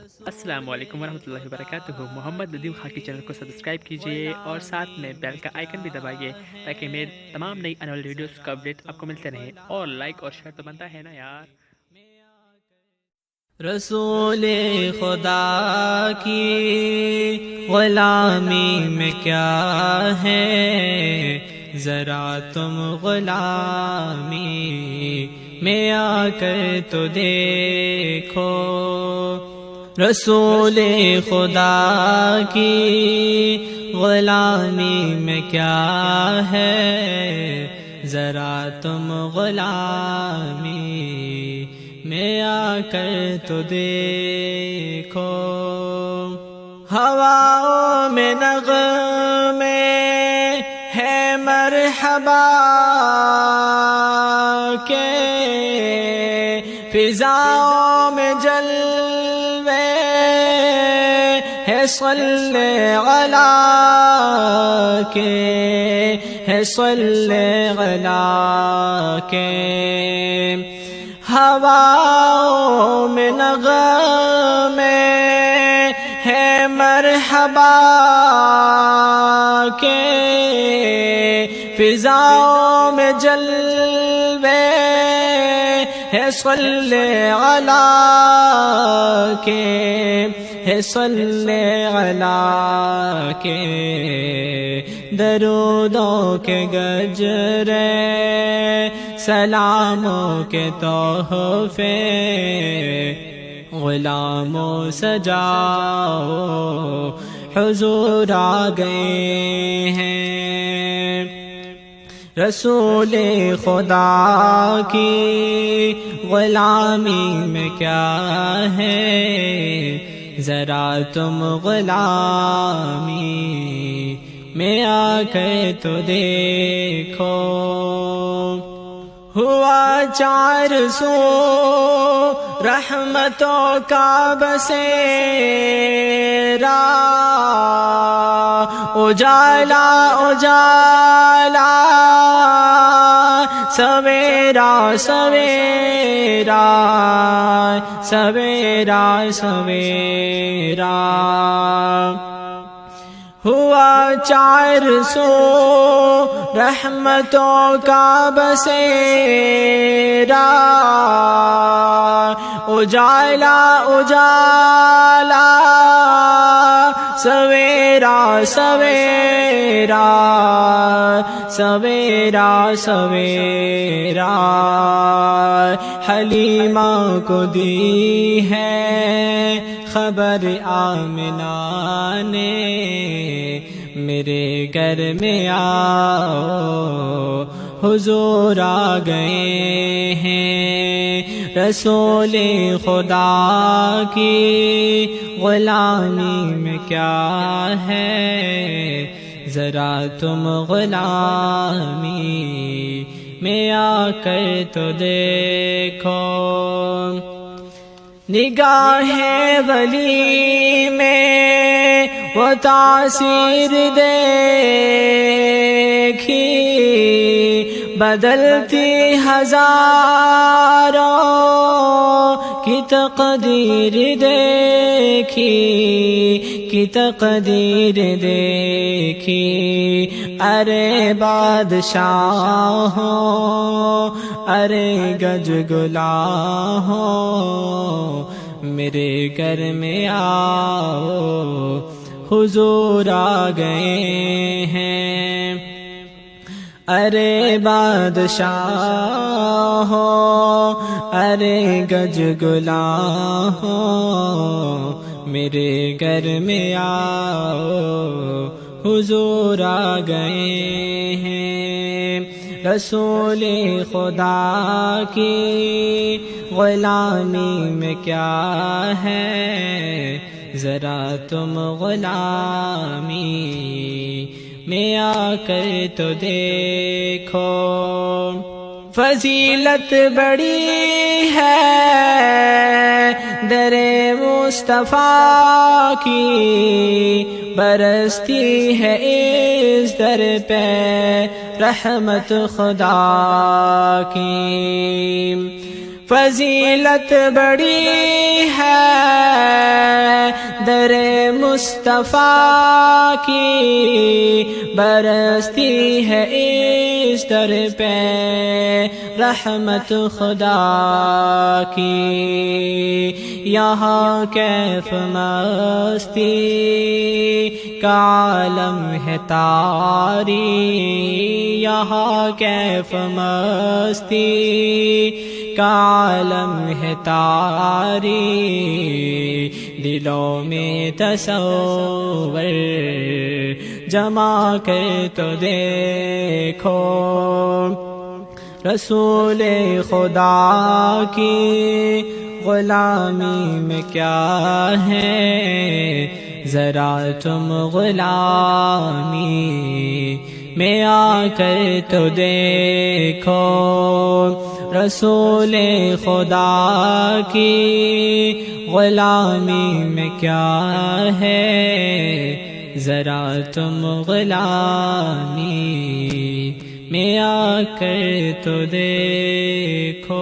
السلام علیکم ورحمۃ اللہ وبرکاتہ۔ محمد ندیم خاکی چینل کو سبسکرائب کیجیے اور ساتھ میں بیل کا آئیکن بھی دبائیے تاکہ میرے تمام نئی آنے والی ویڈیوز کا اپڈیٹ آپ کو ملتے رہے، اور لائک اور شیئر تو بنتا ہے نا یار۔ رسول خدا کی غلامی میں کیا ہے، ذرا تم غلامی میں آ کر تو دیکھو۔ رسول خدا کی غلامی میں کیا ہے، ذرا تم غلامی میں آ کر تو دیکھو۔ ہواؤں میں نغمے ہے مرحبا کے، فضاؤں میں جلوے ہے صلی علی کے، ہے صلی علی کے۔ ہواؤں میں نغمے ہے مرحبا کے، فضاؤں میں جلوے ہے صلی علی کے، ہے صلی علی کے۔ درودوں کے گجرے، سلاموں کے تحفے، غلاموں سجاؤ حضور آ گئے ہیں۔ رسول خدا کی غلامی میں کیا ہے، ذرا تم غلامی میں آ کر تو دیکھو۔ ہوا 400 رحمتوں کا بسیرا، اجالا اجالا سویرا سویرا سویرا سویرا۔ ہوا 400 رحمتوں کا بسیرا، اجالا اجالا سویرا سویرا سویرا سویرا۔ حلیمہ کو دی ہے خبر آمنہ نے، میرے گھر میں آؤ حضور آ گئے ہیں۔ رسول خدا کی غلامی میں کیا ہے، ذرا تم غلامی میں آ کر تو دیکھو۔ نگاہ ولی میں وہ تاثیر دیکھی، بدلتی ہزاروں کی تقدیر دیکھی، کی تقدیر دیکھی۔ ارے بادشاہ ہو، ارے گج گلا ہو، میرے گھر میں آؤ حضور آ گئے ہیں۔ ارے بادشاہ ہو، ارے گج گلا ہو، میرے گھر میں آؤ حضور آ گئے ہیں۔ رسول خدا کی غلامی میں کیا ہے، ذرا تم غلامی میں آ کر تو دیکھو۔ فضیلت بڑی ہے در مصطفیٰ کی، برستی ہے اس در پہ رحمت خدا کی۔ فضیلت بڑی ہے مصطفیٰ کی برستی ہے اس در پہ رحمت خدا کی، یہاں کیف مستی کا عالم ہے طاری، یہاں کیف مستی کا عالم ہے طاری، دلوں میں تصور جمع کر تو دیکھو رسول خدا کی غلامی میں کیا ہے، ذرا تم غلامی میں آ کر تو دیکھو رسول خدا کی غلامی میں کیا ہے، ذرا تم غلامی میں آ کر تو دیکھو۔